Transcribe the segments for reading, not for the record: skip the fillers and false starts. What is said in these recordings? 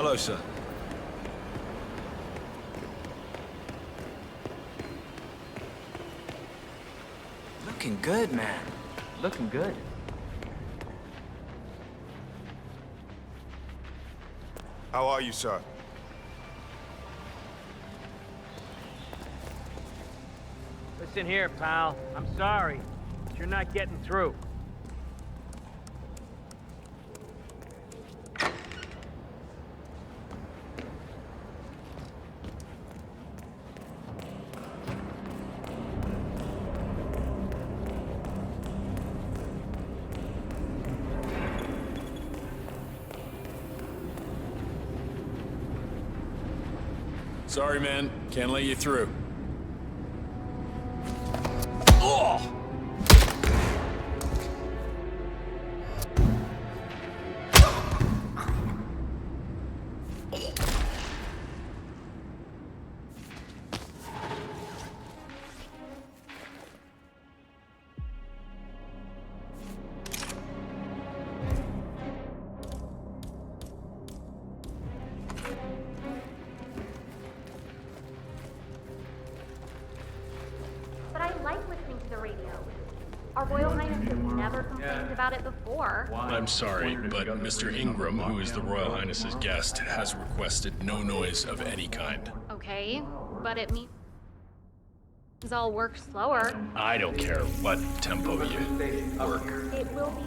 Hello, sir. Looking good, man. Looking good. How are you, sir? Listen here, pal. I'm sorry, but you're not getting through. Sorry, man. Can't let you through. But I like listening to the radio. Our Royal Highness has never complained about it before. I'm sorry, but Mr. Ingram, who is the Royal Highness's guest, has requested no noise of any kind. Okay, but it means I'll work slower. I don't care what tempo you work. It will be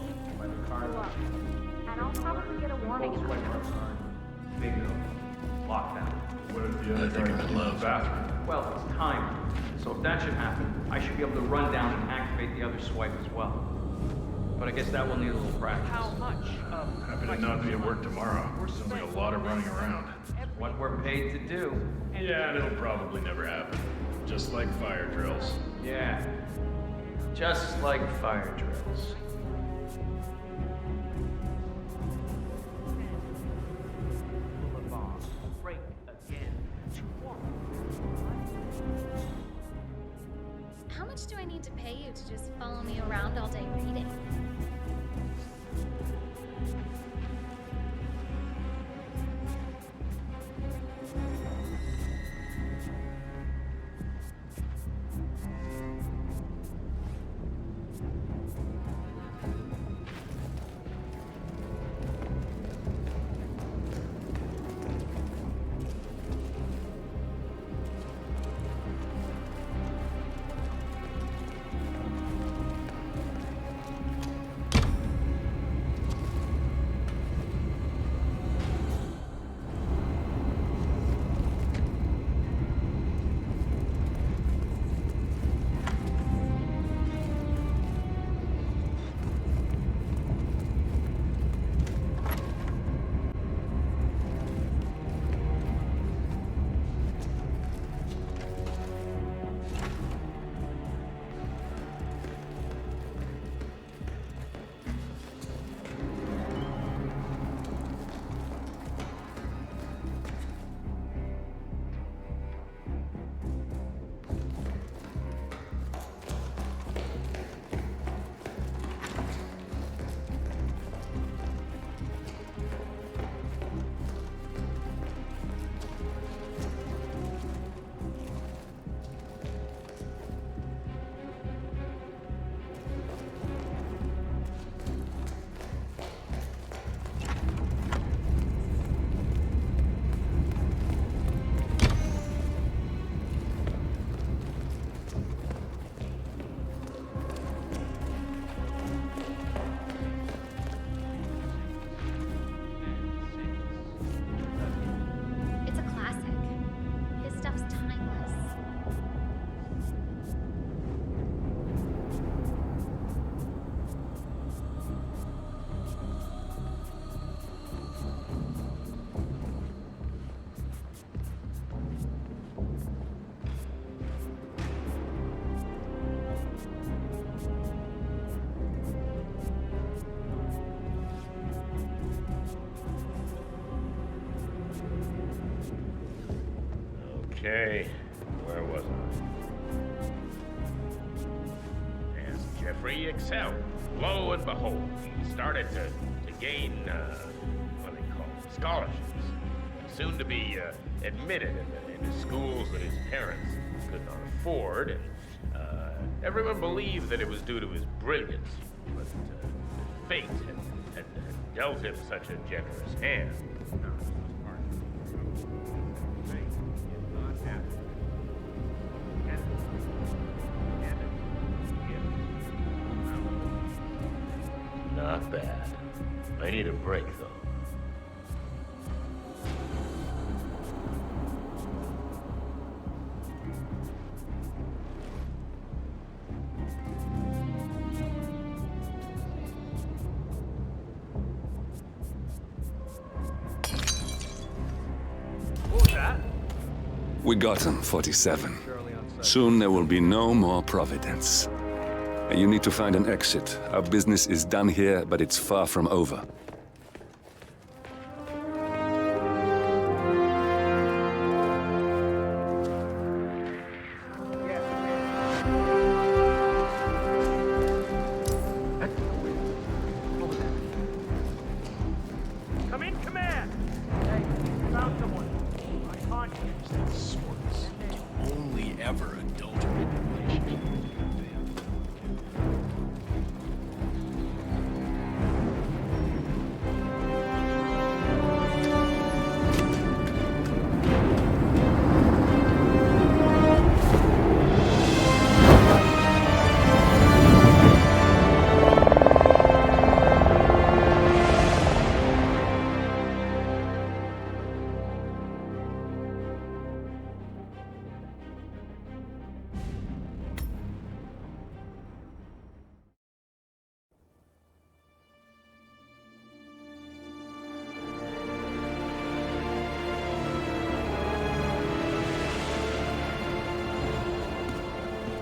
slow. And I'll probably get a warning. Lockdown. I think I'm in love. Well, it's time. So if that should happen, I should be able to run down and activate the other swipe as well. But I guess that will need a little practice. How much? Happy to not be at work tomorrow. Sounds like a lot of running around. What we're paid to do. Yeah, and it'll probably never happen. Just like fire drills. Yeah. Just like fire drills. Break again. How much do I need to pay you to just follow me around all day reading? It's a classic. His stuff's timeless. Okay, where was I? As Jeffrey excelled, lo and behold, he started to gain, what do they call them, scholarships. soon to be admitted into schools that his parents could not afford, and everyone believed that it was due to his brilliance, but fate had dealt him such a generous hand. Not bad. I need a break, though. What was that? We got him, 47. Soon there will be no more Providence. And you need to find an exit. Our business is done here, but it's far from over. Come in, command! Hey, found someone. I can't. Swords. Only ever adulterated relationship.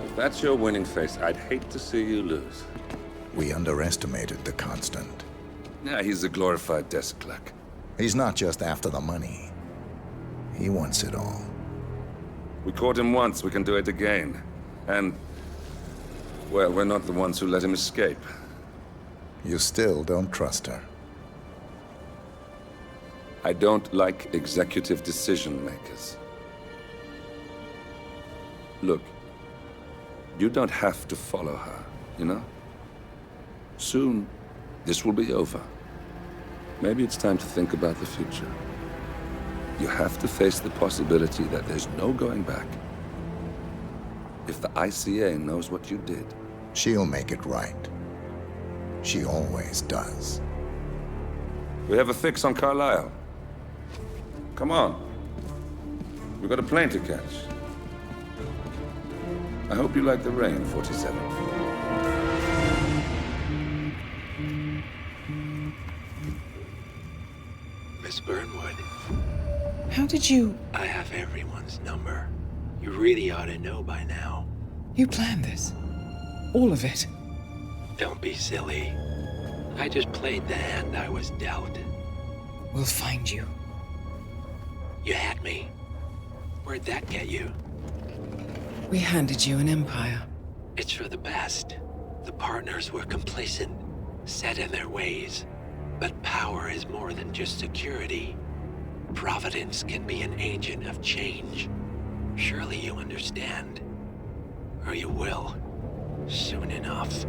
If that's your winning face, I'd hate to see you lose. We underestimated the Constant. Yeah, he's a glorified desk clerk. He's not just after the money. He wants it all. We caught him once, we can do it again. And, well, we're not the ones who let him escape. You still don't trust her. I don't like executive decision makers. Look, you don't have to follow her, you know? Soon, this will be over. Maybe it's time to think about the future. You have to face the possibility that there's no going back. If the ICA knows what you did, she'll make it right. She always does. we have a fix on Carlisle. Come on. We've got a plane to catch. I hope you like the rain, 47. Miss Burnwood. How did you... I have everyone's number. You really ought to know by now. You planned this? All of it? Don't be silly. I just played the hand I was dealt. We'll find you. You had me. Where'd that get you? We handed you an empire. It's for the best. The partners were complacent, set in their ways. But power is more than just security. Providence can be an agent of change. Surely you understand. Or you will. Soon enough.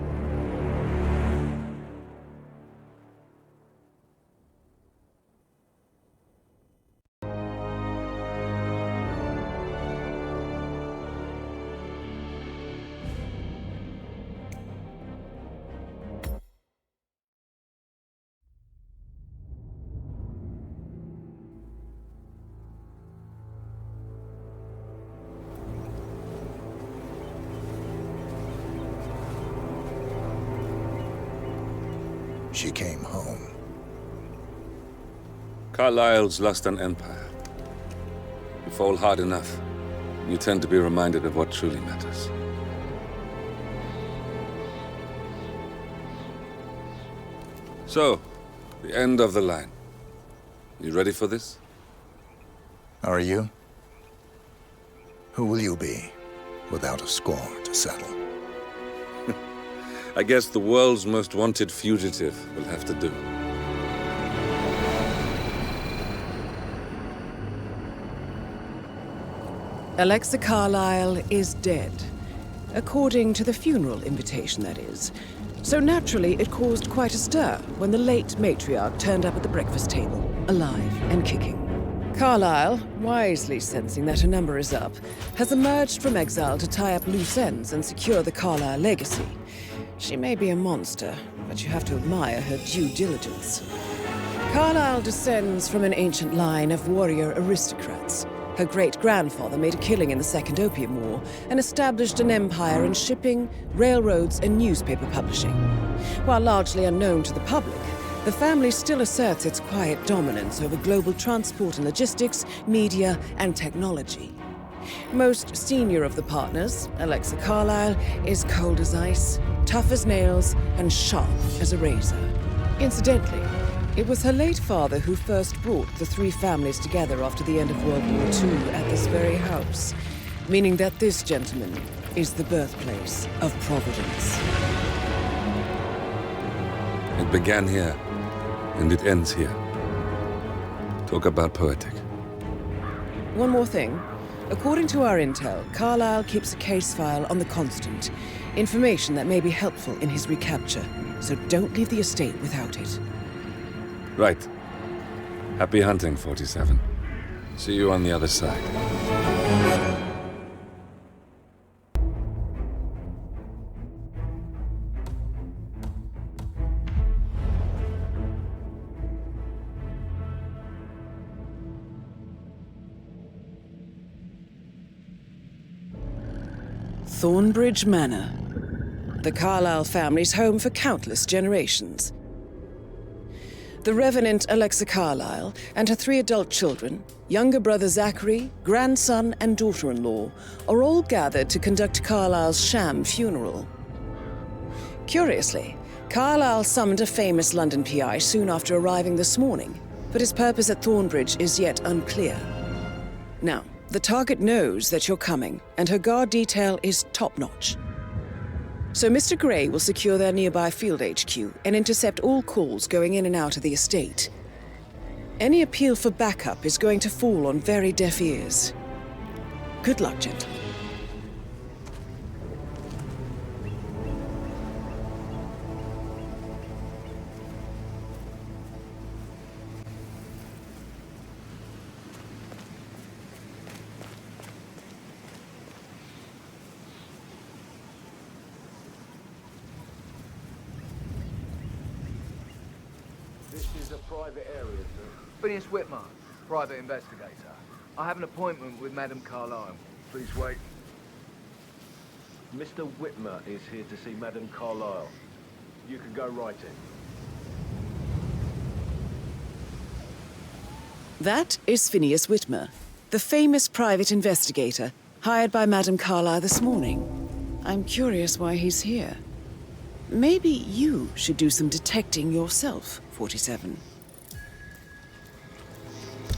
She came home. Carlisle's lost an empire. You fall hard enough, you tend to be reminded of what truly matters. So, the end of the line. You ready for this? Are you? Who will you be, without a score to settle? I guess the world's most wanted fugitive will have to do. Alexa Carlyle is dead. According to the funeral invitation, that is. So naturally, it caused quite a stir when the late matriarch turned up at the breakfast table, alive and kicking. Carlyle, wisely sensing that her number is up, has emerged from exile to tie up loose ends and secure the Carlyle legacy. She may be a monster, but you have to admire her due diligence. Carlyle descends from an ancient line of warrior aristocrats. Her great-grandfather made a killing in the Second Opium War and established an empire in shipping, railroads, and newspaper publishing. While largely unknown to the public, the family still asserts its quiet dominance over global transport and logistics, media, and technology. Most senior of the partners, Alexa Carlyle, is cold as ice, tough as nails, and sharp as a razor. Incidentally, it was her late father who first brought the three families together after the end of World War II at this very house, meaning that this gentleman is the birthplace of Providence. It began here, and it ends here. Talk about poetic. One more thing. According to our intel, Carlyle keeps a case file on the Constant, information that may be helpful in his recapture, so don't leave the estate without it. Right. Happy hunting, 47. See you on the other side. Thornbridge Manor. The Carlyle family's home for countless generations. The Revenant Alexa Carlyle and her 3 adult children, younger brother Zachary, grandson, and daughter-in-law, are all gathered to conduct Carlyle's sham funeral. Curiously, Carlyle summoned a famous London PI soon after arriving this morning, but his purpose at Thornbridge is yet unclear. Now, the target knows that you're coming, and her guard detail is top-notch. So Mr. Gray will secure their nearby field HQ and intercept all calls going in and out of the estate. Any appeal for backup is going to fall on very deaf ears. Good luck, gentlemen. Private area, sir. Phineas Whitmer, private investigator. I have an appointment with Madame Carlyle. Please wait. Mr. Whitmer is here to see Madame Carlyle. You can go right in. That is Phineas Whitmer, the famous private investigator hired by Madame Carlyle this morning. I'm curious why he's here. Maybe you should do some detecting yourself, 47.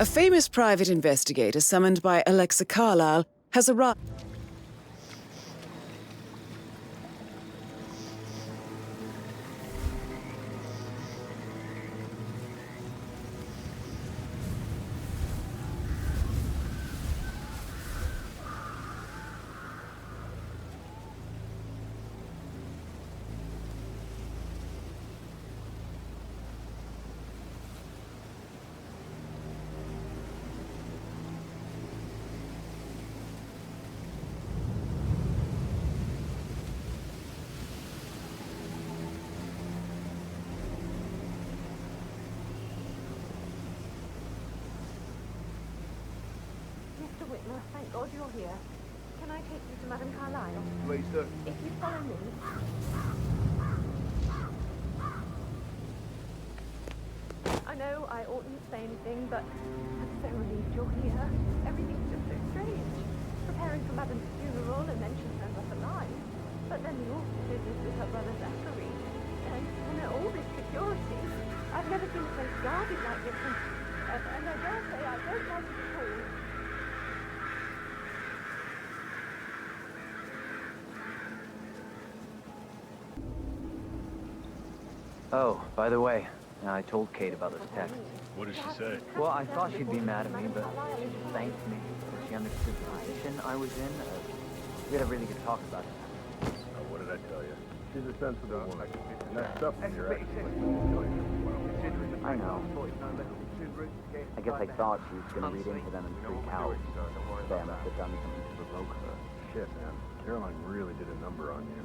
A famous private investigator summoned by Alexa Carlyle has arrived. Thank God you're here. Can I take you to Madame Carlyle? Please do. If you follow me. I know I oughtn't say anything, but I'm so relieved you're here. Everything's just so strange. Preparing for Madame's funeral, and then she turns up alive. But then the awful business with her brother Zachary. And all this security. I've never seen a place guarded like this, and I dare say I don't like it at all. Oh, by the way, I told Kate about this text. What did she say? Well, I thought she'd be mad at me, but she just thanked me. She on this situation I was in? We had a really good talk about it. What did I tell you? She's a sensible woman. And that stuff in your act. I know. I guess I thought she was going to read into them and freak out. Say I must have done something to provoke her. Shit, man. Caroline really did a number on you.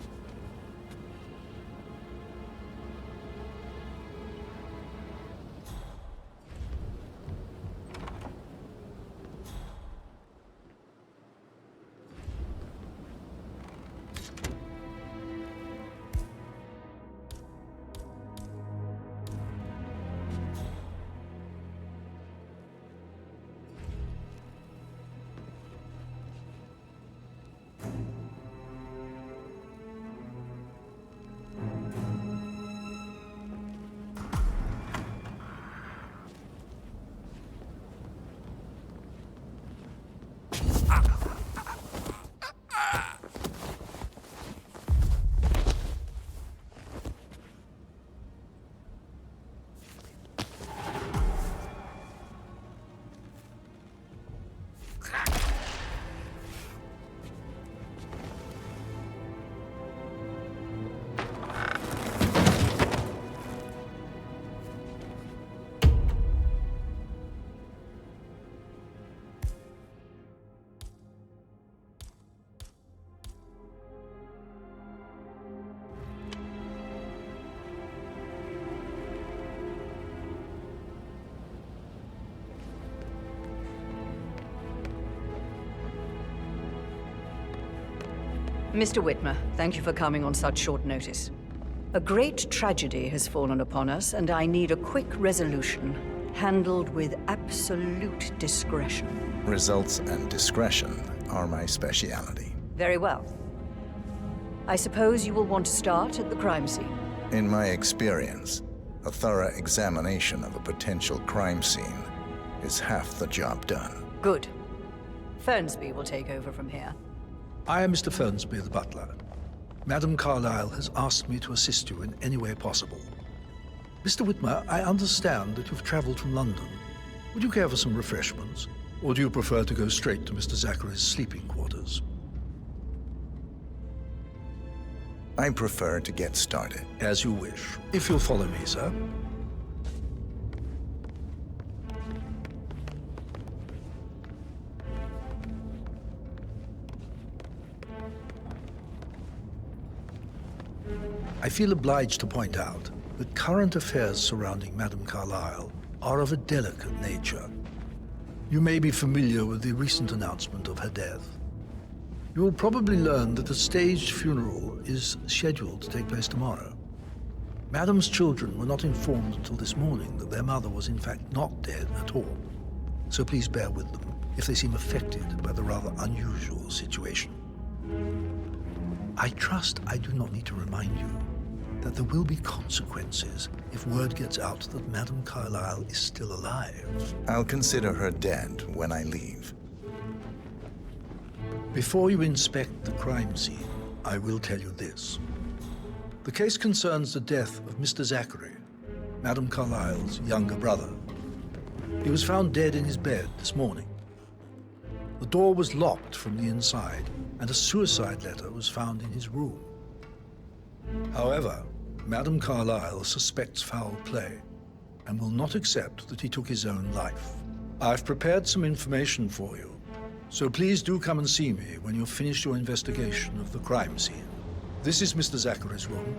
Mr. Whitmer, thank you for coming on such short notice. A great tragedy has fallen upon us, and I need a quick resolution, handled with absolute discretion. Results and discretion are my speciality. Very well. I suppose you will want to start at the crime scene. In my experience, a thorough examination of a potential crime scene is half the job done. Good. Fernsby will take over from here. I am Mr. Fernsby, the butler. Madam Carlyle has asked me to assist you in any way possible. Mr. Whitmer, I understand that you've traveled from London. Would you care for some refreshments? Or do you prefer to go straight to Mr. Zachary's sleeping quarters? I prefer to get started. As you wish. If you'll follow me, sir. I feel obliged to point out that current affairs surrounding Madame Carlyle are of a delicate nature. You may be familiar with the recent announcement of her death. You will probably learn that a staged funeral is scheduled to take place tomorrow. Madame's children were not informed until this morning that their mother was in fact not dead at all. So please bear with them if they seem affected by the rather unusual situation. I trust I do not need to remind you that there will be consequences if word gets out that Madame Carlyle is still alive. I'll consider her dead when I leave. Before you inspect the crime scene, I will tell you this. The case concerns the death of Mr. Zachary, Madame Carlyle's younger brother. He was found dead in his bed this morning. The door was locked from the inside, and a suicide letter was found in his room. However, Madame Carlyle suspects foul play and will not accept that he took his own life. I've prepared some information for you, so please do come and see me when you've finished your investigation of the crime scene. This is Mr. Zachary's room,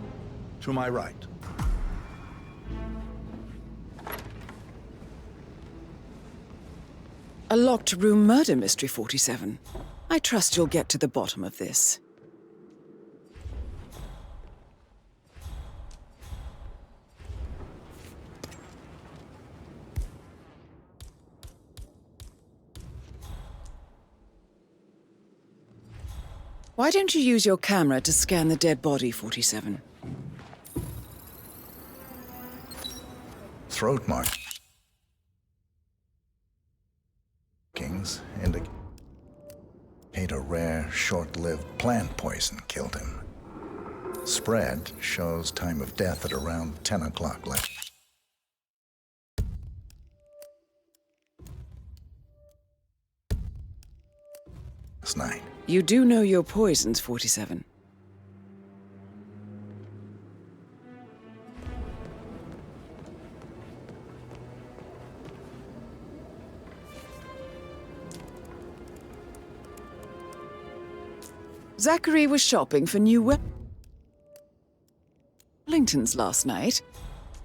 to my right. A locked room murder mystery, 47. I trust you'll get to the bottom of this. Why don't you use your camera to scan the dead body, 47? Throat markings indicate a rare, short-lived plant poison killed him. Spread shows time of death at around 10 o'clock left. last night. You do know your poisons, 47. Zachary was shopping for new Wellingtons last night.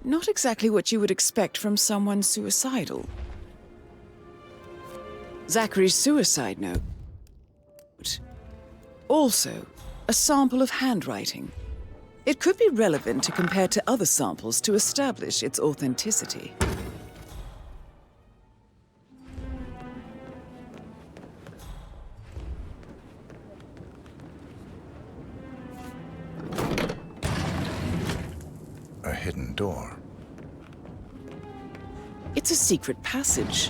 Not exactly what you would expect from someone suicidal. Zachary's suicide note. Also, a sample of handwriting. It could be relevant to compare to other samples to establish its authenticity. A hidden door. It's a secret passage.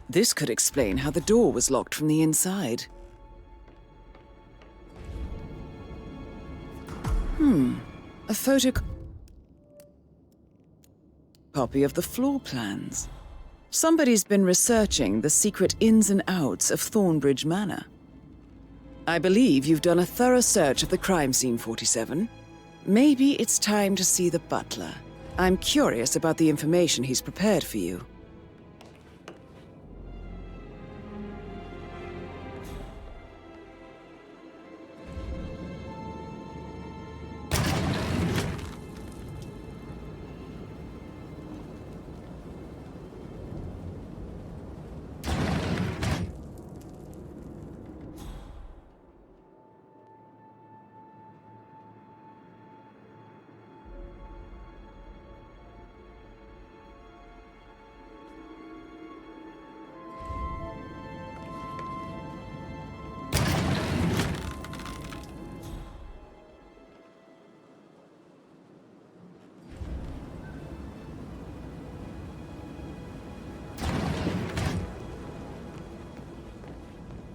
This could explain how the door was locked from the inside. A photocopy of the floor plans. Somebody's been researching the secret ins and outs of Thornbridge Manor. I believe you've done a thorough search of the crime scene, 47. Maybe it's time to see the butler. I'm curious about the information he's prepared for you.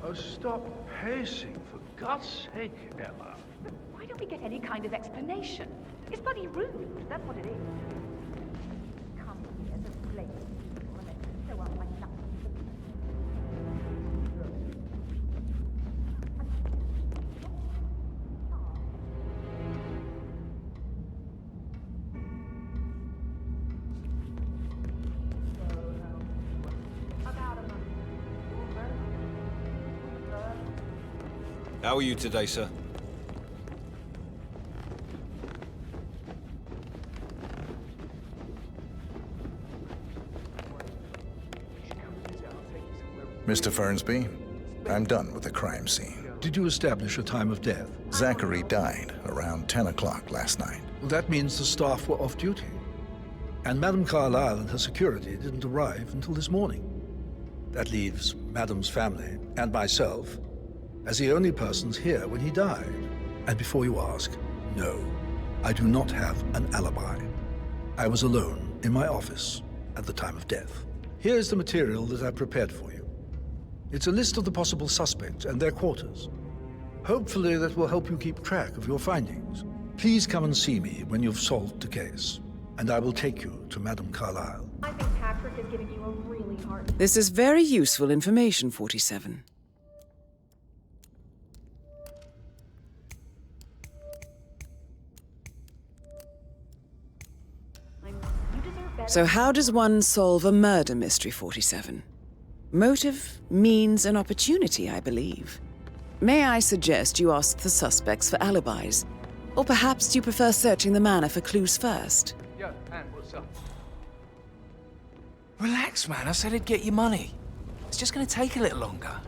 Oh, stop pacing, for God's sake, Ella. But why don't we get any kind of explanation? It's bloody rude, that's what it is. Come here as a slave. Or let's show up like nothing. How are you today, sir? Mr. Fernsby, I'm done with the crime scene. Did you establish a time of death? Zachary died around 10 o'clock last night. Well, that means the staff were off duty. And Madame Carlyle and her security didn't arrive until this morning. That leaves Madame's family and myself as the only persons here when he died. And before you ask, no, I do not have an alibi. I was alone in my office at the time of death. Here's the material that I prepared for you. It's a list of the possible suspects and their quarters. Hopefully that will help you keep track of your findings. Please come and see me when you've solved the case, and I will take you to Madame Carlyle. I think Patrick is giving you a really hard time. This is very useful information, 47. So how does one solve a murder mystery, 47? Motive, means, and opportunity, I believe. May I suggest you ask the suspects for alibis? Or perhaps you prefer searching the manor for clues first? Yo, Ann, what's up? Relax, man. I said I'd get you money. It's just gonna take a little longer.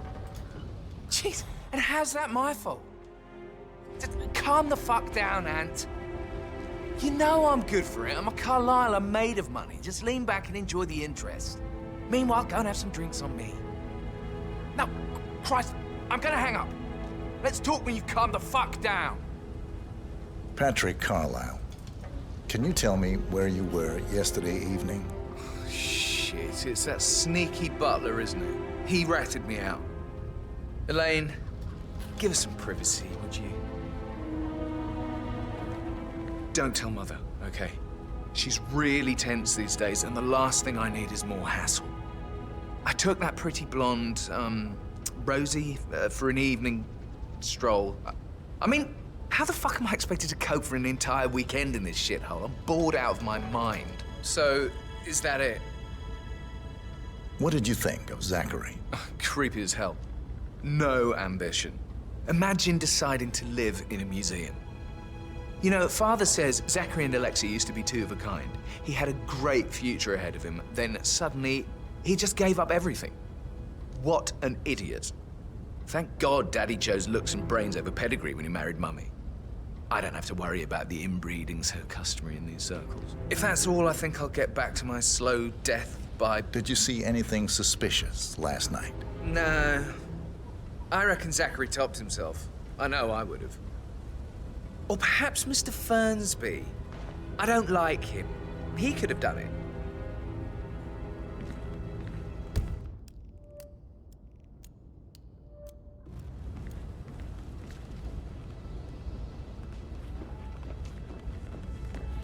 Jeez, and how's that my fault? Calm the fuck down, Ant. You know I'm good for it. I'm a Carlyle. I'm made of money. Just lean back and enjoy the interest. Meanwhile, go and have some drinks on me. No, Christ, I'm gonna hang up. Let's talk when you've calmed the fuck down. Patrick Carlyle, can you tell me where you were yesterday evening? Shit, it's that sneaky butler, isn't it? He ratted me out. Elaine, give us some privacy, would you? Don't tell Mother, okay? She's really tense these days, and the last thing I need is more hassle. I took that pretty blonde, Rosie, for an evening stroll. I mean, how the fuck am I expected to cope for an entire weekend in this shithole? I'm bored out of my mind. So, is that it? What did you think of Zachary? Creepy as hell. No ambition. Imagine deciding to live in a museum. You know, Father says Zachary and Alexei used to be two of a kind. He had a great future ahead of him, then suddenly, he just gave up everything. What an idiot. Thank God Daddy chose looks and brains over pedigree when he married Mummy. I don't have to worry about the inbreeding so customary in these circles. If that's all, I think I'll get back to my slow death by... Did you see anything suspicious last night? No. I reckon Zachary topped himself. I know I would have. Or perhaps Mr. Fernsby. I don't like him. He could have done it.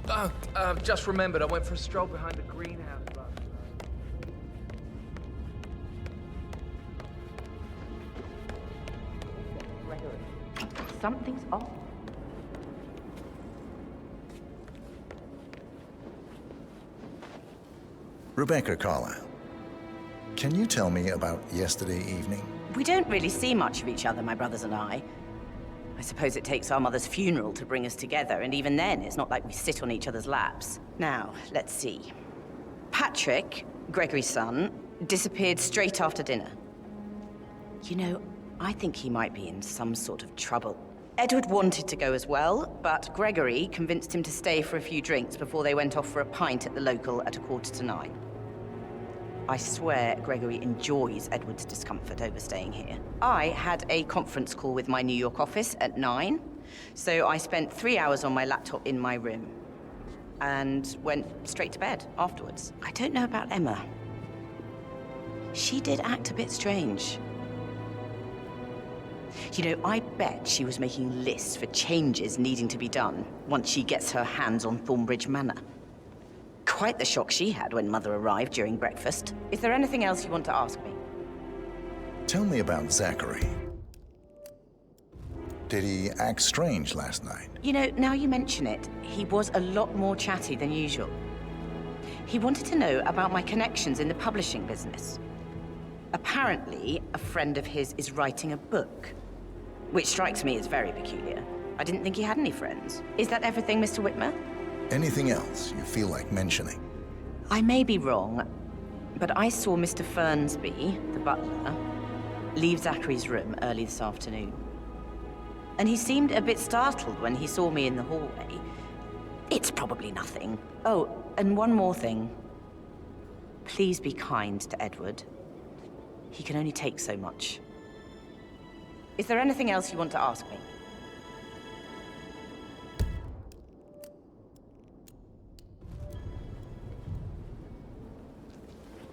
Oh, I've just remembered. I went for a stroll behind the greenhouse last night. Gregory, something's off. Rebecca Carlyle, can you tell me about yesterday evening? We don't really see much of each other, my brothers and I. I suppose it takes our mother's funeral to bring us together, and even then, it's not like we sit on each other's laps. Now, let's see. Patrick, Gregory's son, disappeared straight after dinner. You know, I think he might be in some sort of trouble. Edward wanted to go as well, but Gregory convinced him to stay for a few drinks before they went off for a pint at the local at 9:15. I swear Gregory enjoys Edward's discomfort over staying here. I had a conference call with my New York office at 9, so I spent 3 hours on my laptop in my room and went straight to bed afterwards. I don't know about Emma. She did act a bit strange. You know, I bet she was making lists for changes needing to be done once she gets her hands on Thornbridge Manor. Quite the shock she had when Mother arrived during breakfast. Is there anything else you want to ask me? Tell me about Zachary. Did he act strange last night? You know, now you mention it, he was a lot more chatty than usual. He wanted to know about my connections in the publishing business. Apparently, a friend of his is writing a book, which strikes me as very peculiar. I didn't think he had any friends. Is that everything, Mr. Whitmer? Anything else you feel like mentioning? I may be wrong, but I saw Mr. Fernsby, the butler, leave Zachary's room early this afternoon. And he seemed a bit startled when he saw me in the hallway. It's probably nothing. Oh, and one more thing. Please be kind to Edward. He can only take so much. Is there anything else you want to ask me?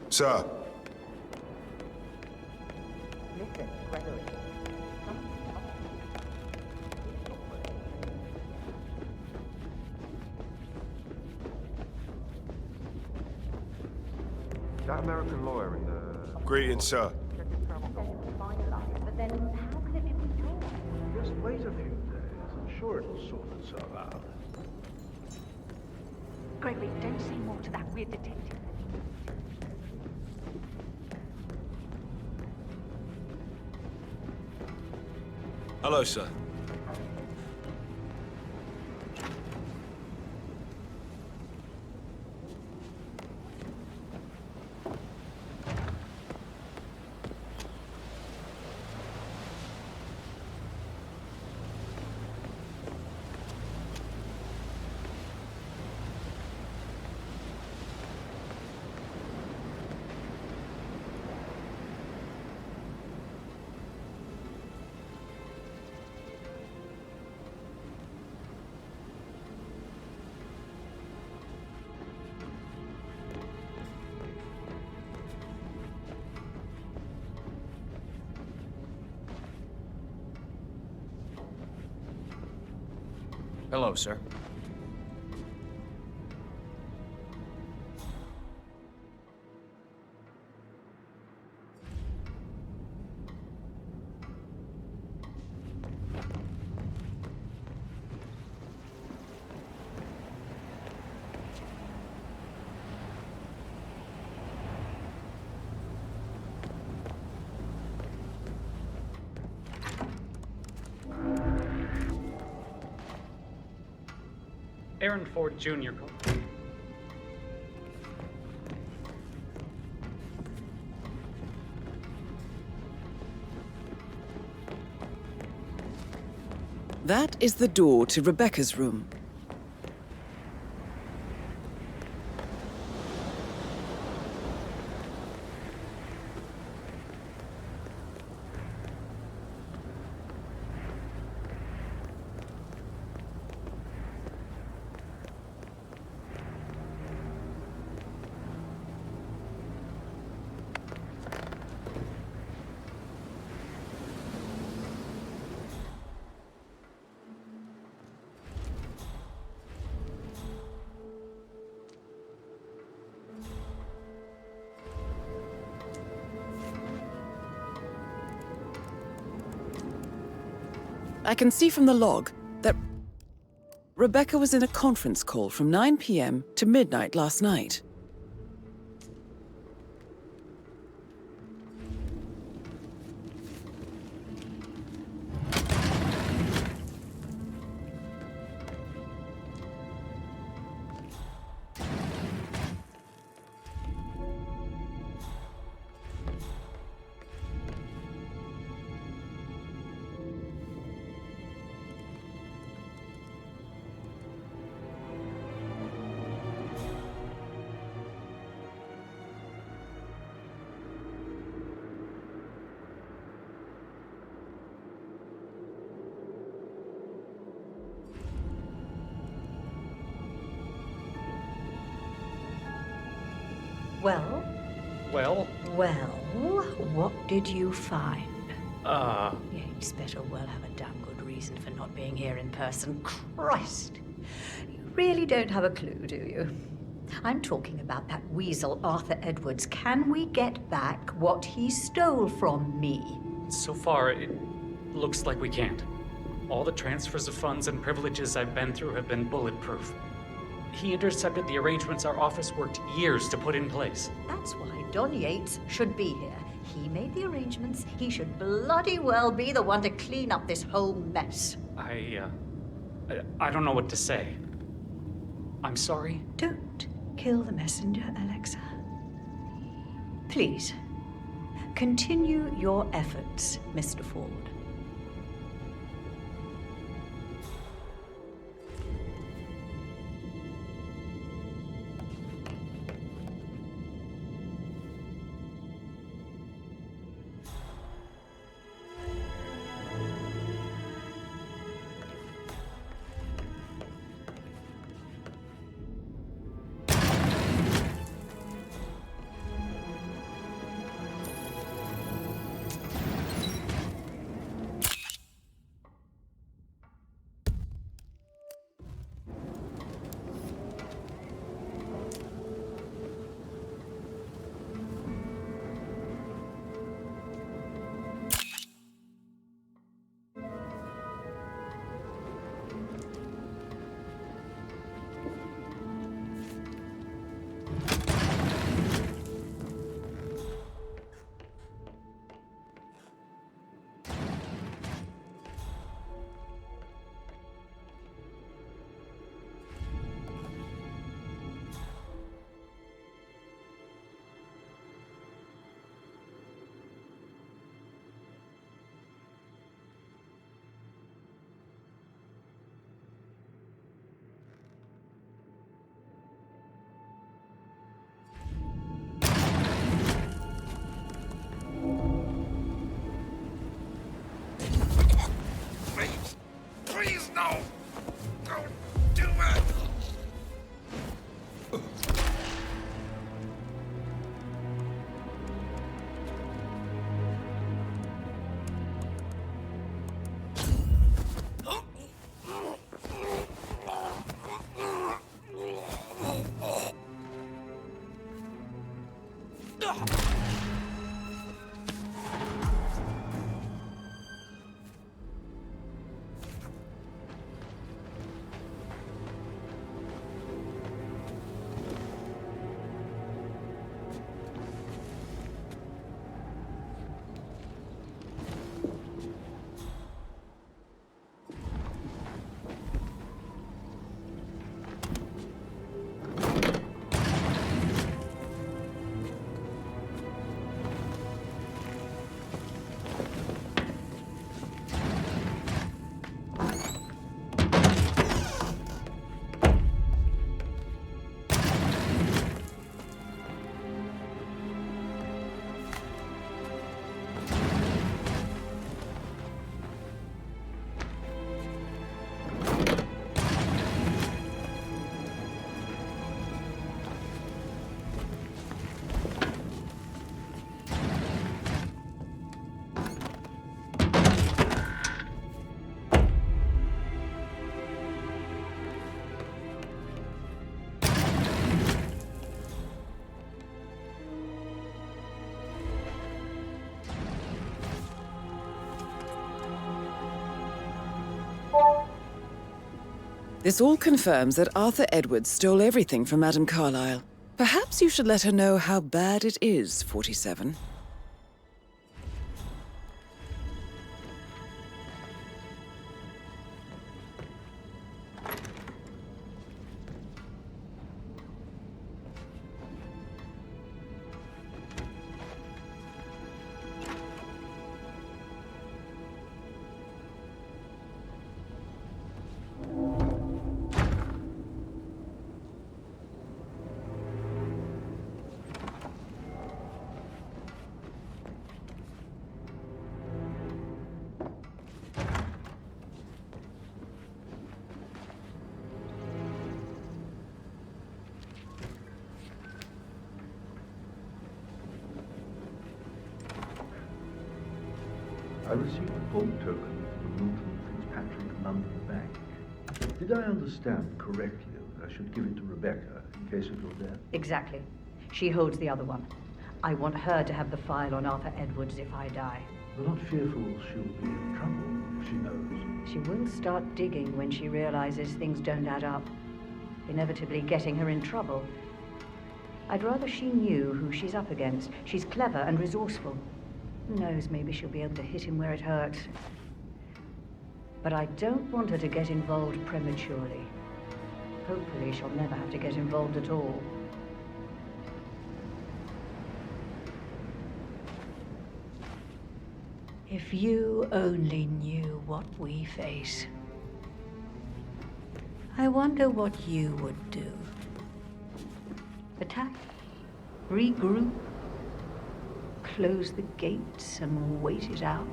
Sir. Listen, Gregory. That American lawyer in the... Greetings, sir. But then how can it be withdrawn? Just wait a few days. I'm sure it'll sort itself out. Gregory, don't say more to that weird detective. Hello, sir. Hello, sir. Aaron Ford Jr. called. That is the door to Rebecca's room. I can see from the log that Rebecca was in a conference call from 9 p.m. to midnight last night. Well? Well? Well, what did you find? Yeah, you'd better well have a damn good reason for not being here in person. Christ! You really don't have a clue, do you? I'm talking about that weasel, Arthur Edwards. Can we get back what he stole from me? So far, it looks like we can't. All the transfers of funds and privileges I've been through have been bulletproof. He intercepted the arrangements our office worked years to put in place. That's why Don Yates should be here. He made the arrangements. He should bloody well be the one to clean up this whole mess. I don't know what to say. I'm sorry. Don't kill the messenger, Alexa. Please, continue your efforts, Mr. Ford. Please, no! Don't do it! This all confirms that Arthur Edwards stole everything from Madame Carlyle. Perhaps you should let her know how bad it is, 47. I received a full token from Milton Fitzpatrick London Bank. Did I understand correctly that I should give it to Rebecca in case of your death? Exactly. She holds the other one. I want her to have the file on Arthur Edwards if I die. You're not fearful she'll be in trouble if she knows? She will start digging when she realizes things don't add up, inevitably getting her in trouble. I'd rather she knew who she's up against. She's clever and resourceful. Who knows, maybe she'll be able to hit him where it hurts. But I don't want her to get involved prematurely. Hopefully she'll never have to get involved at all. If you only knew what we face, I wonder what you would do. Attack? Regroup? Close the gates and wait it out?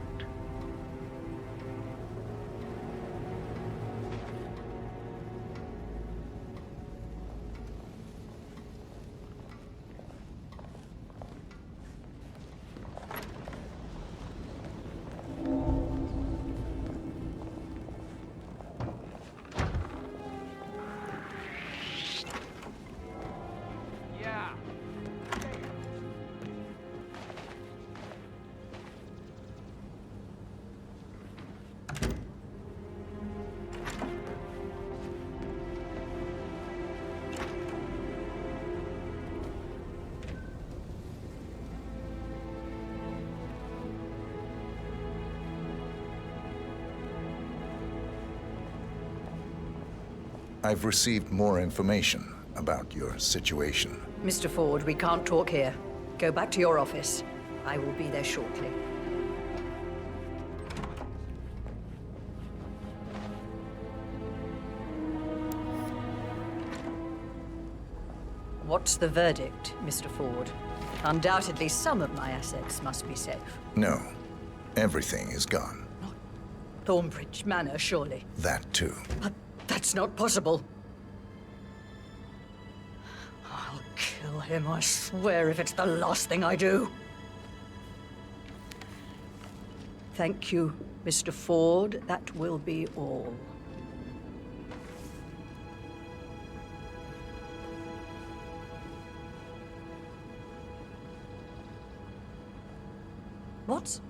I've received more information about your situation. Mr. Ford, we can't talk here. Go back to your office. I will be there shortly. What's the verdict, Mr. Ford? Undoubtedly, some of my assets must be safe. No, everything is gone. Thornbridge Manor, surely. That too. But that's not possible. I'll kill him, I swear, if it's the last thing I do. Thank you, Mr. Ford. That will be all. What?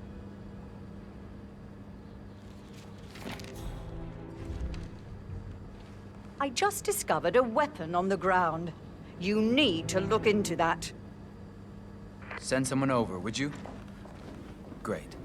I just discovered a weapon on the ground. You need to look into that. Send someone over, would you? Great.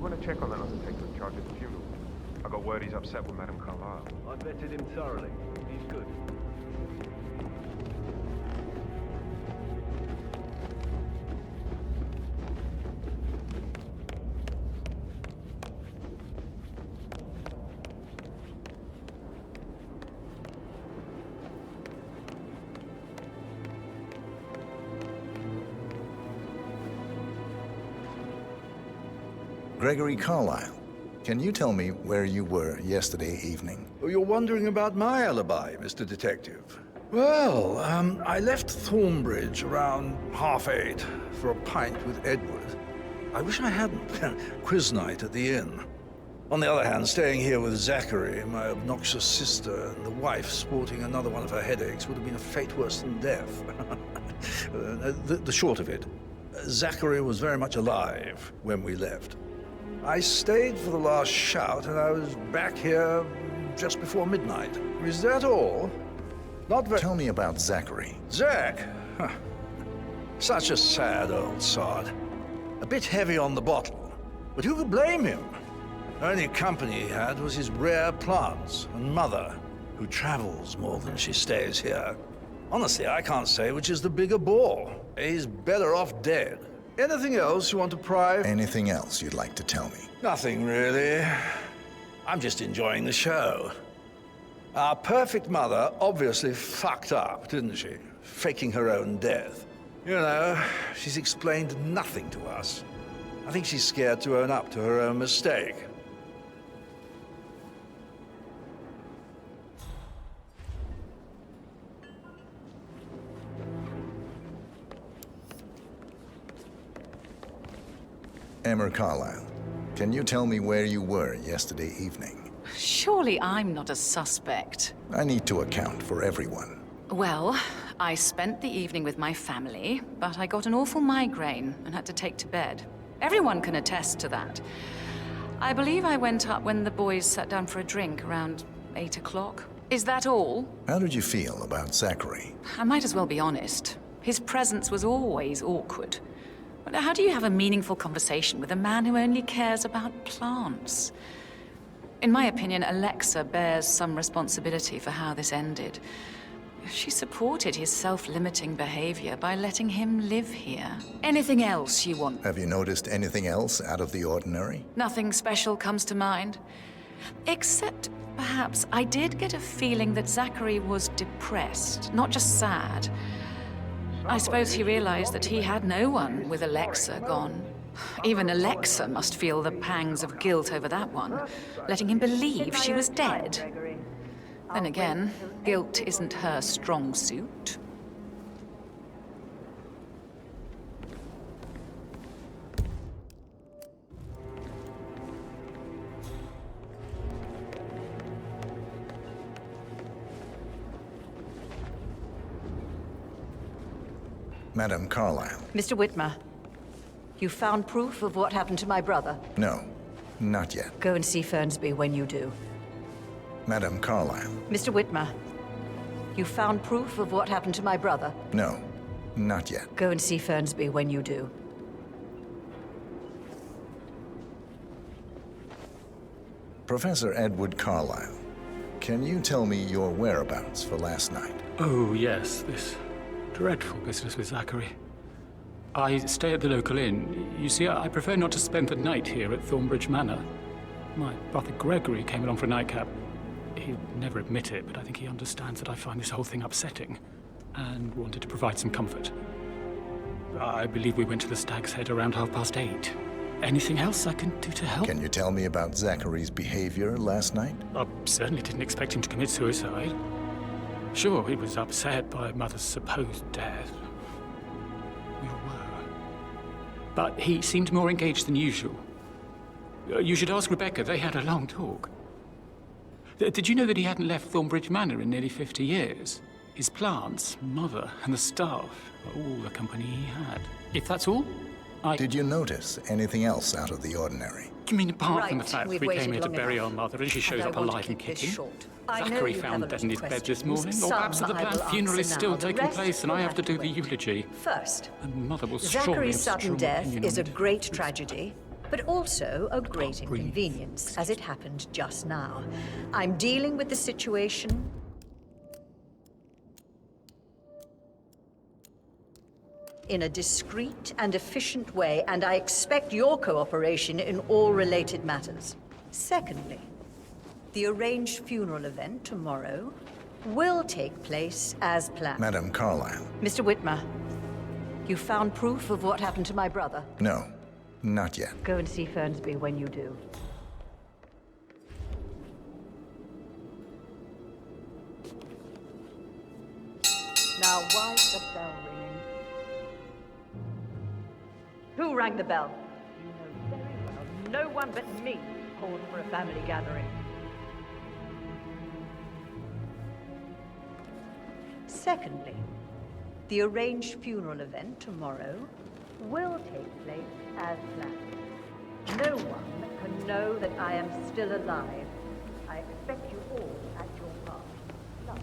you want to check on that undertaker in charge of the funeral? I got word he's upset with Madame Carlyle. I vetted him thoroughly. He's good. Gregory Carlyle, can you tell me where you were yesterday evening? Oh, you're wondering about my alibi, Mr. Detective. Well, I left Thornbridge around 8:30 for a pint with Edward. I wish I hadn't. Quiz night at the inn. On the other hand, staying here with Zachary, my obnoxious sister, and the wife sporting another one of her headaches would have been a fate worse than death. The short of it, Zachary was very much alive when we left. I stayed for the last shout, and I was back here just before midnight. Is that all? Not very... Tell me about Zachary. Zach? Huh. Such a sad old sod. A bit heavy on the bottle, but who could blame him? Only company he had was his rare plants and mother, who travels more than she stays here. Honestly, I can't say which is the bigger bore. He's better off dead. Anything else you want to pry? Anything else you'd like to tell me? Nothing, really. I'm just enjoying the show. Our perfect mother obviously fucked up, didn't she? Faking her own death. You know, she's explained nothing to us. I think she's scared to own up to her own mistake. Emma Carlyle, can you tell me where you were yesterday evening? Surely I'm not a suspect. I need to account for everyone. Well, I spent the evening with my family, but I got an awful migraine and had to take to bed. Everyone can attest to that. I believe I went up when the boys sat down for a drink around 8 o'clock. Is that all? How did you feel about Zachary? I might as well be honest. His presence was always awkward. But how do you have a meaningful conversation with a man who only cares about plants? In my opinion, Alexa bears some responsibility for how this ended. She supported his self-limiting behavior by letting him live here. Anything else you want? Have you noticed anything else out of the ordinary? Nothing special comes to mind. Except, perhaps, I did get a feeling that Zachary was depressed, not just sad. I suppose he realized that he had no one with Alexa gone. Even Alexa must feel the pangs of guilt over that one, letting him believe she was dead. Then again, guilt isn't her strong suit. Madame Carlyle. Mr. Whitmer, you found proof of what happened to my brother? No, not yet. Go and see Fernsby when you do. Madame Carlyle. Mr. Whitmer, you found proof of what happened to my brother? No, not yet. Go and see Fernsby when you do. Professor Edward Carlyle, can you tell me your whereabouts for last night? Oh, yes, this dreadful business with Zachary. I stay at the local inn. You see, I prefer not to spend the night here at Thornbridge Manor. My brother Gregory came along for a nightcap. He'd never admit it, but I think he understands that I find this whole thing upsetting and wanted to provide some comfort. I believe we went to the Stag's Head around 8:30. Anything else I can do to help? Can you tell me about Zachary's behavior last night? I certainly didn't expect him to commit suicide. Sure, he was upset by Mother's supposed death. We all were. But he seemed more engaged than usual. You should ask Rebecca. They had a long talk. Did you know that he hadn't left Thornbridge Manor in nearly 50 years? His plants, Mother, and the staff are all the company he had. If that's all, Did you notice anything else out of the ordinary? You mean apart from the Right, fact that we've we came waited here to long bury enough. our mother and she shows And I up want to alive and keep this kicking? short. I know Zachary you have found a lot dead in of his bed this questions. morning. Or Some perhaps the I planned will funeral is answer still now. The taking rest place and I will have to have do to the wait. eulogy. First, And Mother was surely Zachary's of sudden strong death opinion is a on it. great tragedy, but also a great inconvenience, as it happened just now. I'm dealing with the situation in a discreet and efficient way, and I expect your cooperation in all related matters. Secondly, the arranged funeral event tomorrow will take place as planned. Madame Carlyle. Mr. Whitmer, you found proof of what happened to my brother? No, not yet. Go and see Fernsby when you do. Now, why's the bell ringing? Who rang the bell? You know very well, no one but me called for a family gathering. Secondly, the arranged funeral event tomorrow will take place as planned. No one can know that I am still alive. I expect you all at your party. Love.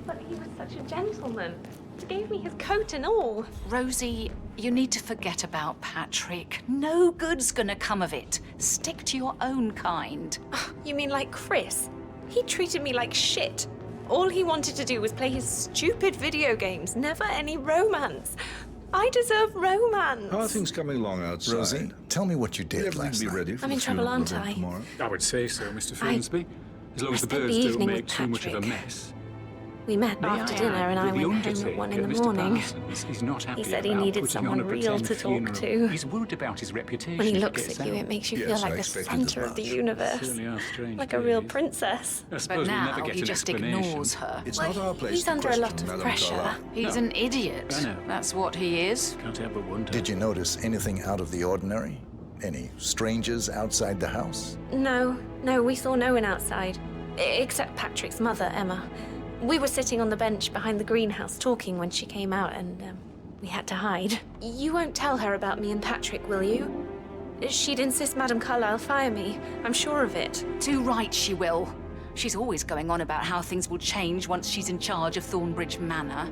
But he was such a gentleman. He gave me his coat and all. Rosie, you need to forget about Patrick. No good's gonna come of it. Stick to your own kind. You mean like Chris? He treated me like shit. All he wanted to do was play his stupid video games, never any romance. I deserve romance. How are things coming along outside? Rosie, tell me what you did last night. Be ready for I'm the in trouble, funeral aren't event I? tomorrow. I would say so, Mr. Fernsby. As long as the spent the birds don't evening make with too much of a Patrick. mess. We met after dinner and I went home at 1 in the morning. He's not happy He said he about needed putting someone on a real pretend to talk funeral. to. He's worried about his reputation. When he if looks gets at you, out. it makes you Yes, feel I like the expected center as of the much. universe. Certainly are strange Like a real days. princess. I But suppose we'll now never get he an just explanation. ignores her. It's not our place He's to under a lot question of Madame pressure. Carlyle. He's an idiot. I know. That's what he is. Can't help but wonder. Did you notice anything out of the ordinary? Any strangers outside the house? No, we saw no one outside. Except Patrick's mother, Emma. We were sitting on the bench behind the greenhouse talking when she came out and we had to hide. You won't tell her about me and Patrick, will you? She'd insist Madame Carlyle fire me. I'm sure of it. Too right she will. She's always going on about how things will change once she's in charge of Thornbridge Manor.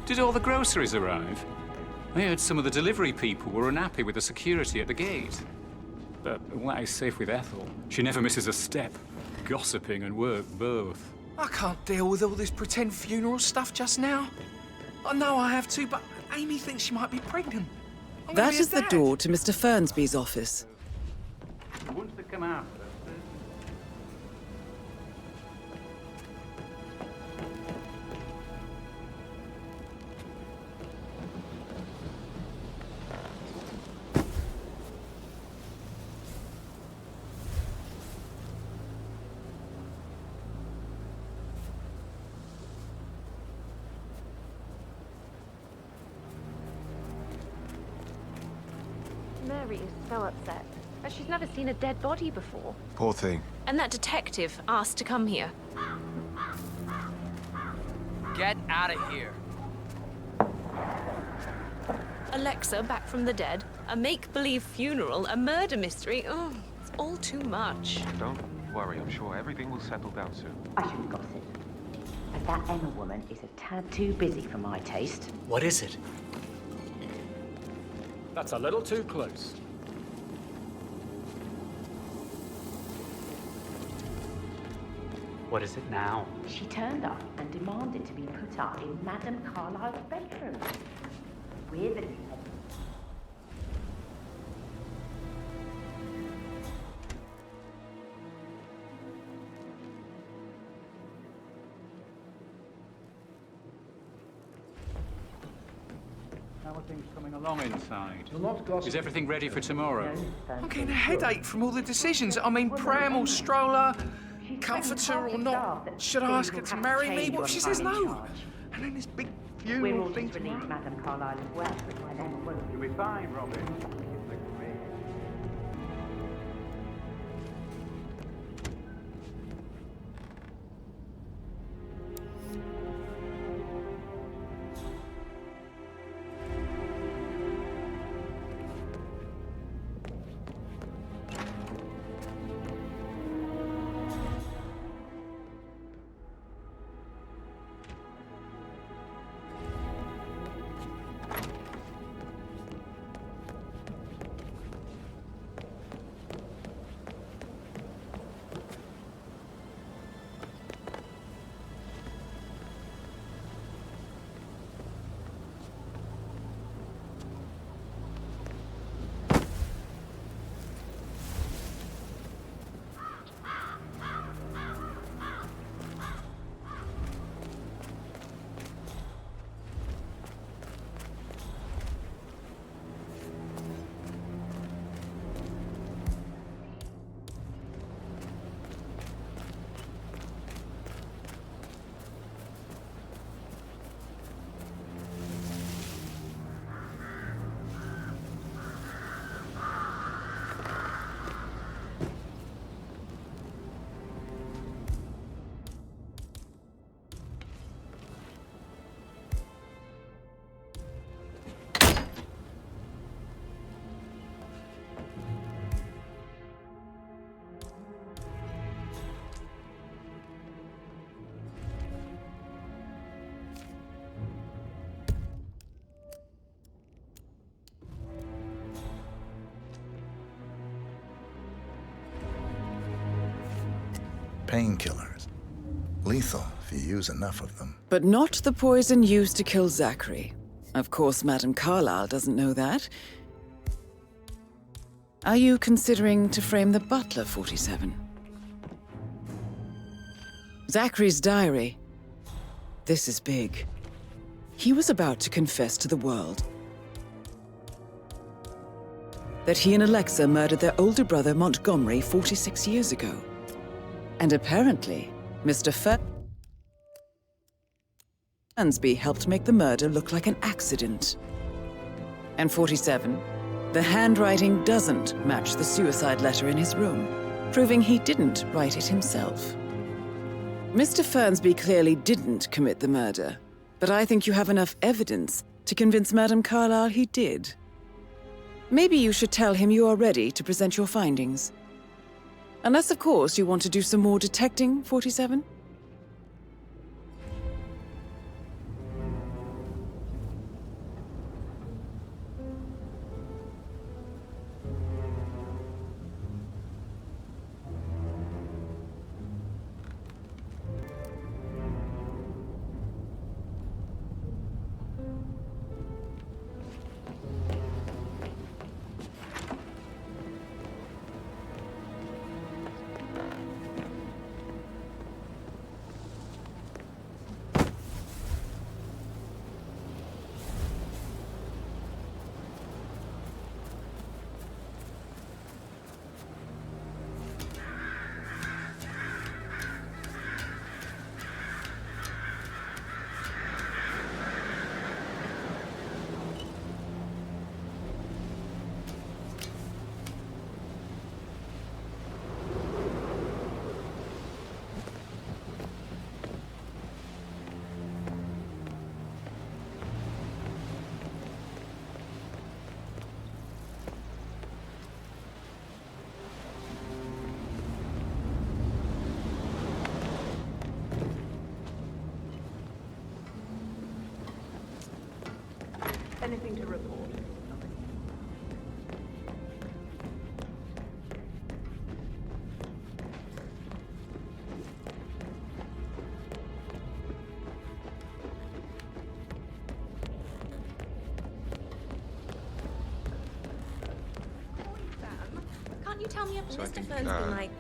Did all the groceries arrive? I heard some of the delivery people were unhappy with the security at the gate. But what is safe with Ethel? She never misses a step. Gossiping and work both. I can't deal with all this pretend funeral stuff just now. I know I have to, but Amy thinks she might be pregnant. I'm gonna That be a is the dad. door to Mr. Fernsby's office. Once they come out, Mary is so upset. But she's never seen a dead body before. Poor thing. And that detective asked to come here. Get out of here. Alexa back from the dead, a make-believe funeral, a murder mystery. Oh, it's all too much. Don't worry, I'm sure everything will settle down soon. I shouldn't gossip. But that Emma woman is a tad too busy for my taste. what is it? That's a little too close. What is it now? She turned up and demanded to be put up in Madame Carlyle's bedroom. With an Everything's coming along inside. The lot's got... Is everything ready for tomorrow? I'm getting a headache from all the decisions. I mean, pram or stroller, comforter or not. Should I ask her to marry me? What if she says no? And then this big funeral thing tomorrow. Madame Carlyle as well, but by then it won't. You'll be fine, Robin. Painkillers. Lethal if you use enough of them. But not the poison used to kill Zachary. Of course, Madame Carlyle doesn't know that. Are you considering to frame the butler, 47? Zachary's diary. This is big. He was about to confess to the world that he and Alexa murdered their older brother Montgomery 46 years ago. And apparently, Mr. Fernsby helped make the murder look like an accident. And 47, the handwriting doesn't match the suicide letter in his room, proving he didn't write it himself. Mr. Fernsby clearly didn't commit the murder, but I think you have enough evidence to convince Madame Carlyle he did. Maybe you should tell him you are ready to present your findings. Unless, of course, you want to do some more detecting, 47? Anything to report? Can't you tell me if So I Mr. think, Fern's been like...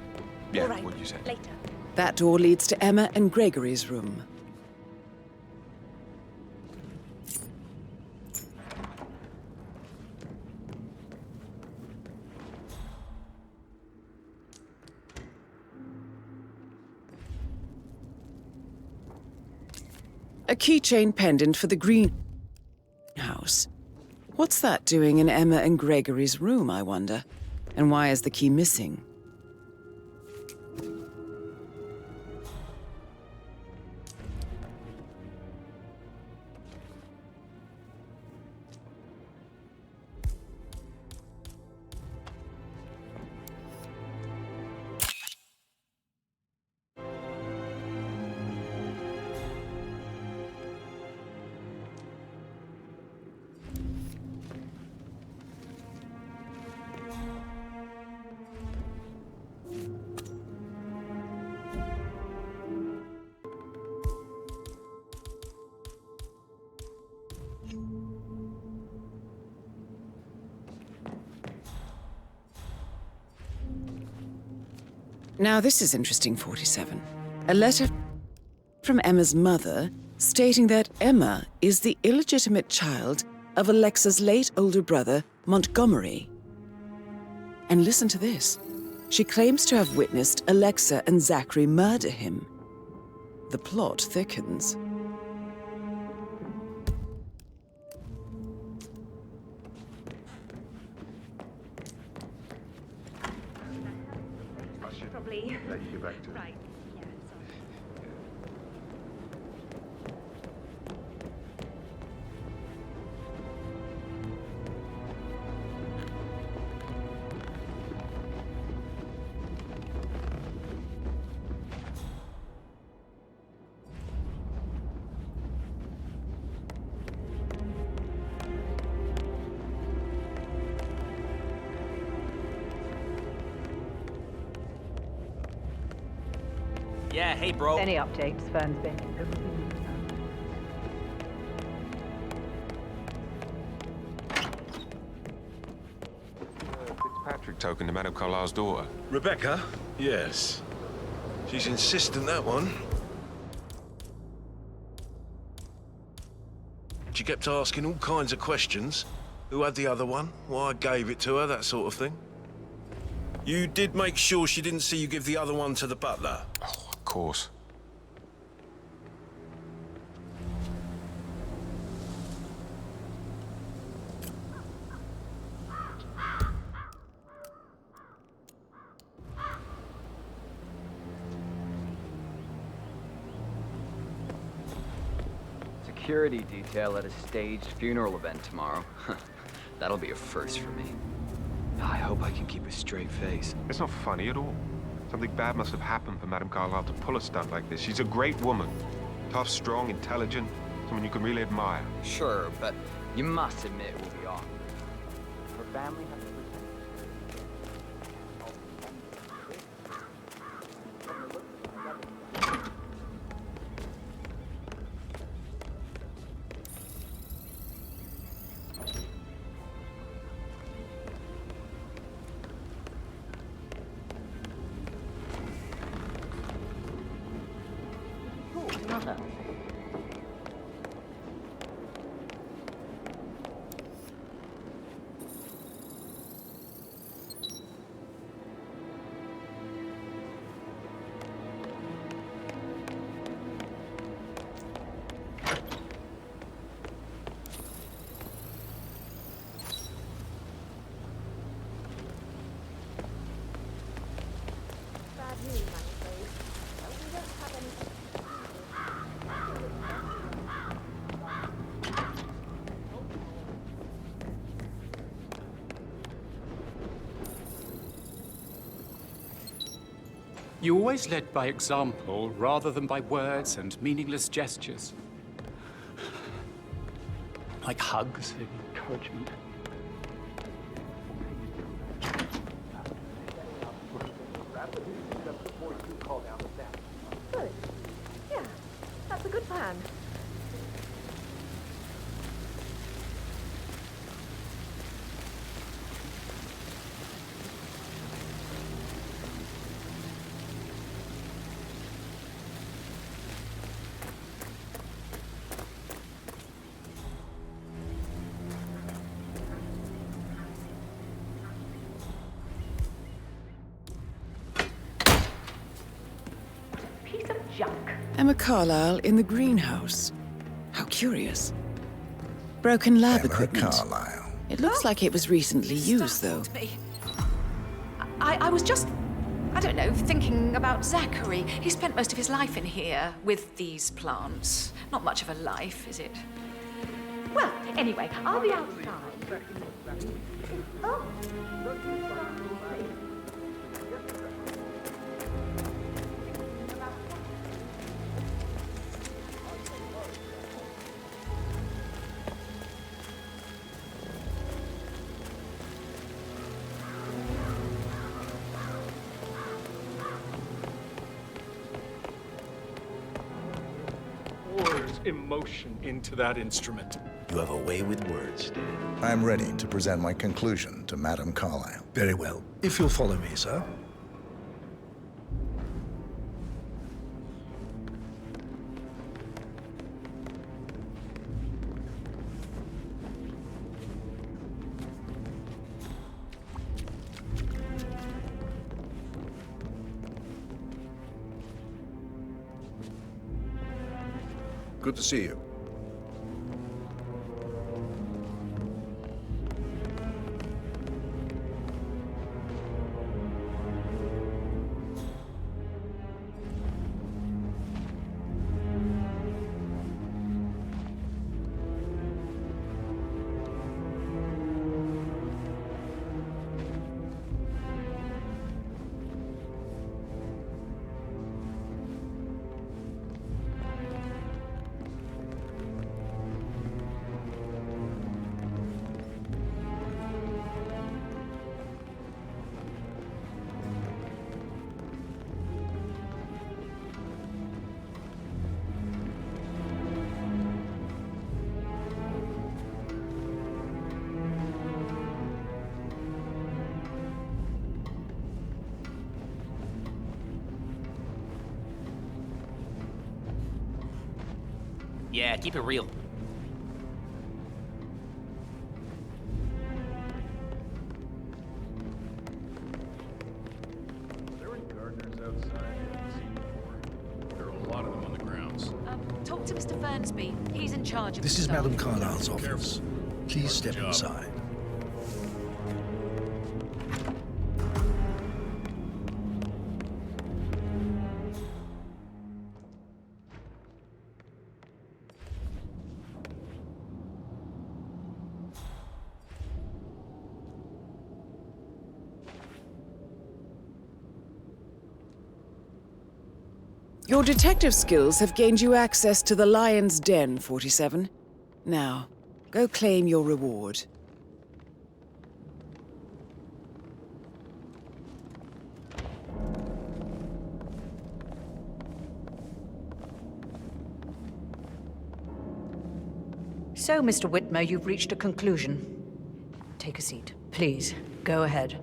yeah, all right, what you say. later. That door leads to Emma and Gregory's room. A keychain pendant for the greenhouse. What's that doing in Emma and Gregory's room, I wonder? And why is the key missing? Now this is interesting, 47. A letter from Emma's mother stating that Emma is the illegitimate child of Alexa's late older brother, Montgomery. And listen to this. She claims to have witnessed Alexa and Zachary murder him. The plot thickens. Probably. Let you get back to it. Right. Yeah, hey, bro. Any updates, Fernsby? Fitzpatrick token to Madame Carlisle's daughter. Rebecca? Yes. She's insistent, that one. She kept asking all kinds of questions. Who had the other one? Why I gave it to her, that sort of thing. You did make sure she didn't see you give the other one to the butler? Oh, of course. Security detail at a staged funeral event tomorrow. That'll be a first for me. I hope I can keep a straight face. It's not funny at all. Something bad must have happened for Madame Carlisle to pull a stunt like this. She's a great woman. Tough, strong, intelligent. Someone you can really admire. Sure, but you must admit we'll be off. Her family has to Mother. Bad news, I'm afraid. Well, we don't have any. You always led by example rather than by words and meaningless gestures. Like hugs and encouragement. Good. Yeah, that's a good plan. Emma Carlisle in the greenhouse. curious. Broken lab Emma equipment. Carlyle. It looks like it was recently used, though. I was just, I don't know, thinking about Zachary. He spent most of his life in here with these plants. Not much of a life, is it? Well, anyway, I'll be outside. Oh. Pours emotion into that instrument. You have a way with words, Dad. I'm ready to present my conclusion to Madame Carlyle. Very well. If you'll follow me, sir. Good to see you. Yeah, keep it real. There were gardeners outside. There are a lot of them on the grounds. Talk to Mr. Fernsby. He's in charge of This the is staff. Madame Carlyle's office. Please step inside. Your detective skills have gained you access to the Lion's Den, 47. Now, go claim your reward. So, Mr. Whitmer, you've reached a conclusion. Take a seat. Please, go ahead.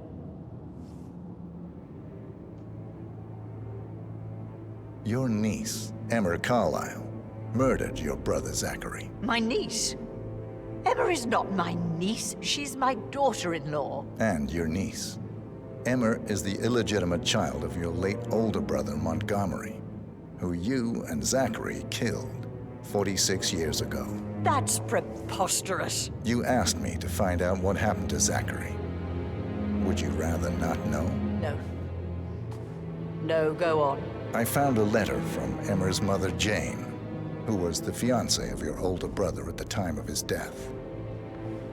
Your niece, Emma Carlyle, murdered your brother Zachary. My niece? Emma is not my niece. She's my daughter-in-law. And your niece. Emma is the illegitimate child of your late older brother Montgomery, who you and Zachary killed 46 years ago. That's preposterous. You asked me to find out what happened to Zachary. Would you rather not know? No. No, go on. I found a letter from Emma's mother, Jane, who was the fiancée of your older brother at the time of his death.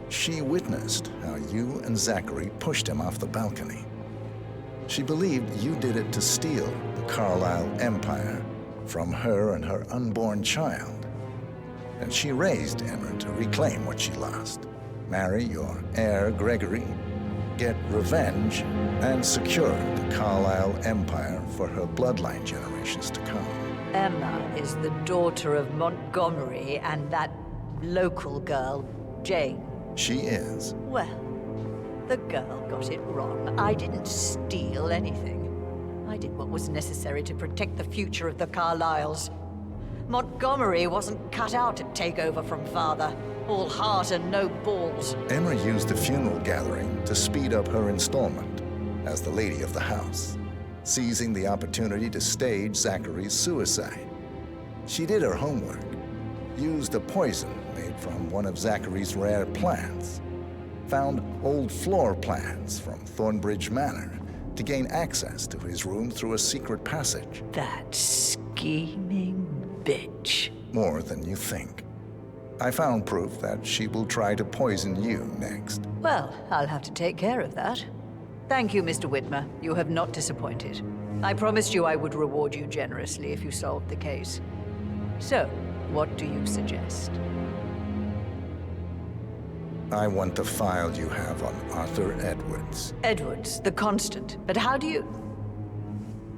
She witnessed how you and Zachary pushed him off the balcony. She believed you did it to steal the Carlyle empire from her and her unborn child. And she raised Emma to reclaim what she lost, marry your heir, Gregory, get revenge, and secure the Carlyle empire for her bloodline generations to come. Emma is the daughter of Montgomery and that local girl, Jane. She is. Well, the girl got it wrong. I didn't steal anything. I did what was necessary to protect the future of the Carlyles. Montgomery wasn't cut out to take over from father. All heart and no balls. Emma used the funeral gathering to speed up her installment as the lady of the house, seizing the opportunity to stage Zachary's suicide. She did her homework. Used a poison made from one of Zachary's rare plants. Found old floor plans from Thornbridge Manor to gain access to his room through a secret passage. That scheming bitch. More than you think. I found proof that she will try to poison you next. Well, I'll have to take care of that. Thank you, Mr. Whitmer. You have not disappointed. I promised you I would reward you generously if you solved the case. So, what do you suggest? I want the file you have on Arthur Edwards. Edwards, the Constant. But how do you...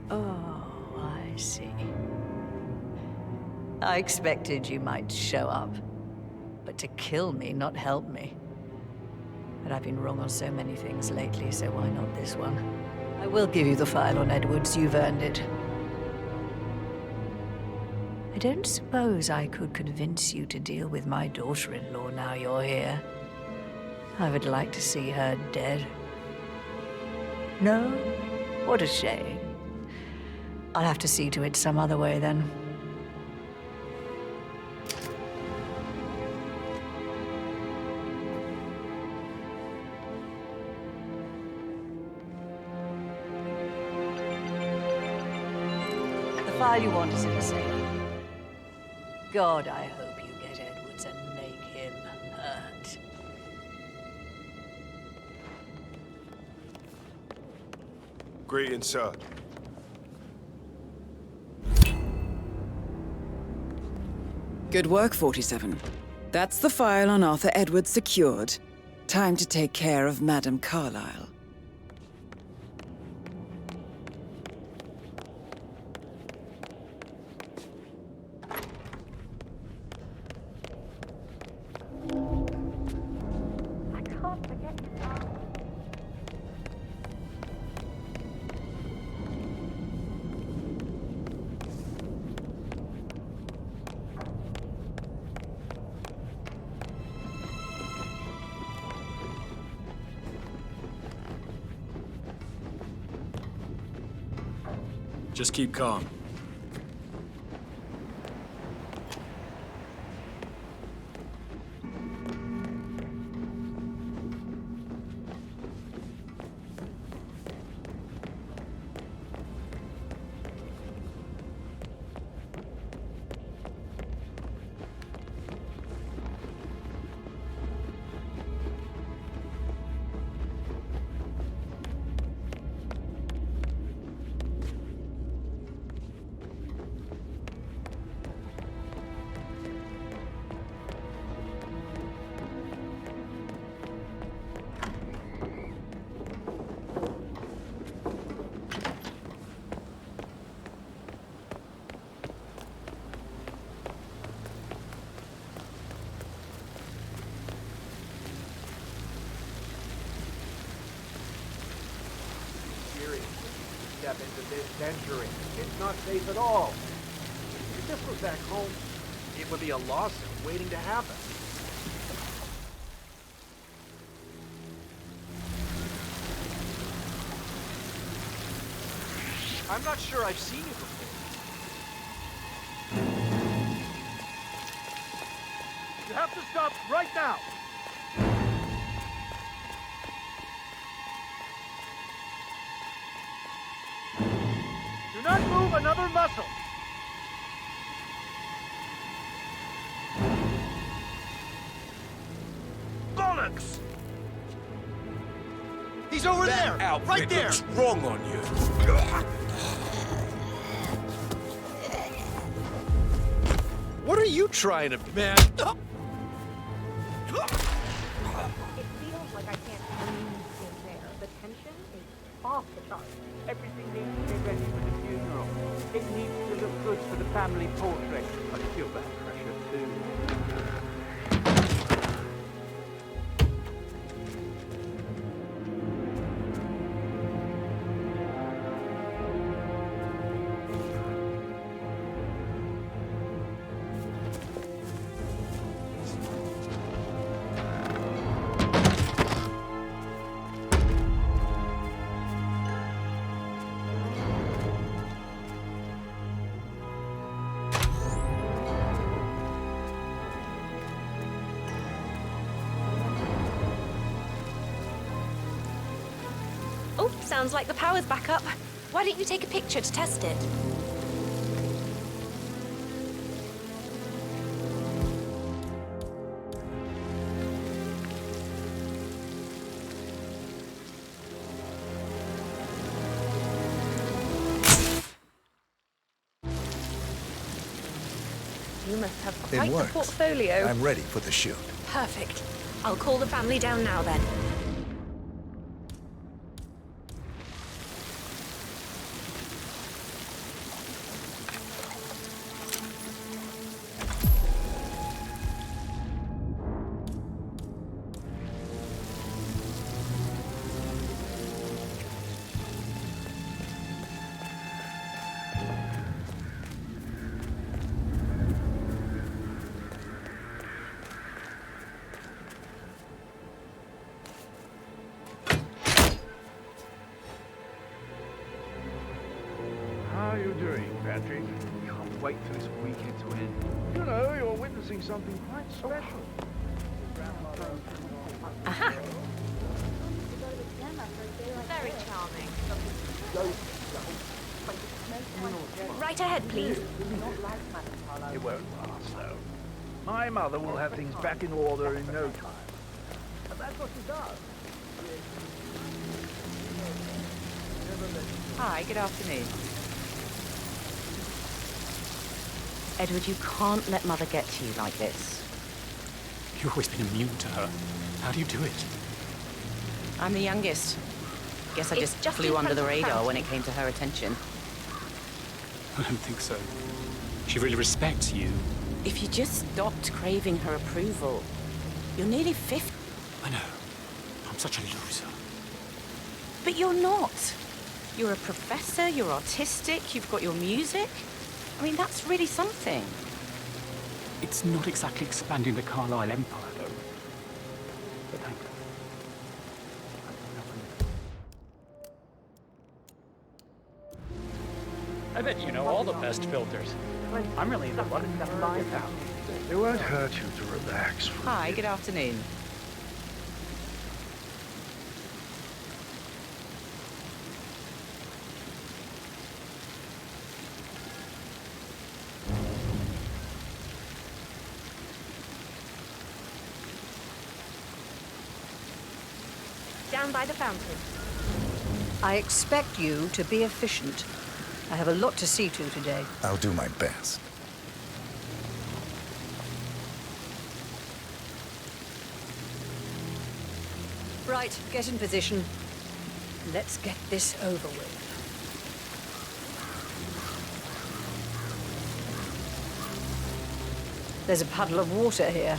Oh, I see. I expected you might show up. But to kill me, not help me. But I've been wrong on so many things lately, so why not this one? I will give you the file on Edwards. You've earned it. I don't suppose I could convince you to deal with my daughter-in-law now you're here. I would like to see her dead. No? What a shame. I'll have to see to it some other way then. The file you want is in the safe. God, I hope you get Edwards and make him hurt. Greetings, sir. Good work, 47. That's the file on Arthur Edwards secured. Time to take care of Madame Carlyle. Just keep calm. Step into this century. It's not safe at all. If this was back home, it would be a lawsuit waiting to happen. I'm not sure I've seen you before. You have to stop right now! Do not move another muscle! Bollocks! He's over there! Right there! What's wrong on you? What are you trying to... Man! It feels like I can't breathe in there. The tension is off the charts. Everything needs to be ready for the funeral. It needs to look good for the family portrait. I feel that pressure too. Oh, sounds like the power's back up. Why don't you take a picture to test it? You must have It quite the works. portfolio. I'm ready for the shoot. Perfect. I'll call the family down now then. How are you doing, Patrick? Can't wait for this weekend to end. You know, you're witnessing something quite special. Aha! Very charming. Right ahead, please. It won't last, though. My mother will have things back in order in no time. And that's what she does. Hi, good afternoon. Edward, you can't let Mother get to you like this. You've always been immune to her. How do you do it? I'm the youngest. Guess I It's just just flew in under the front of radar Frank. when it came to her attention. I don't think so. She really respects you. If you just stopped craving her approval, you're nearly 50. I know. I'm such a loser. But you're not. You're a professor, you're artistic, you've got your music. I mean, that's really something. It's not exactly expanding the Carlisle Empire, though. But thank I bet you know all the best filters. I'm really into what It won't hurt you to relax for a Hi, bit. good afternoon. Down by the fountain. I expect you to be efficient. I have a lot to see to today. I'll do my best. Right, get in position. Let's get this over with. There's a puddle of water here.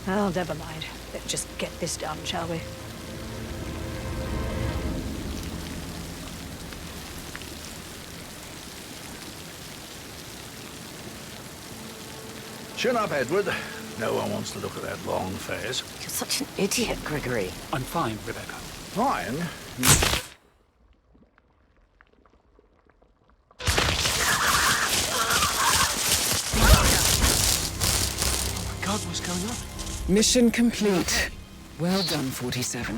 Oh, never mind. Let's just get this done, shall we? Chin up, Edward. No one wants to look at that long face. You're such an idiot, Gregory. I'm fine, Rebecca. Fine? God, what's going on? Mission complete. Well done, 47.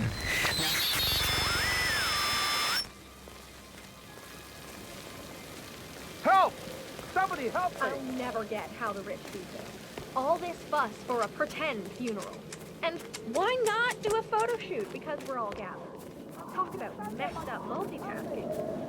Help! Somebody help me! I'll never get how the rich do things. All this fuss for a pretend funeral. And why not do a photo shoot because we're all gathered? Talk about messed up multitasking.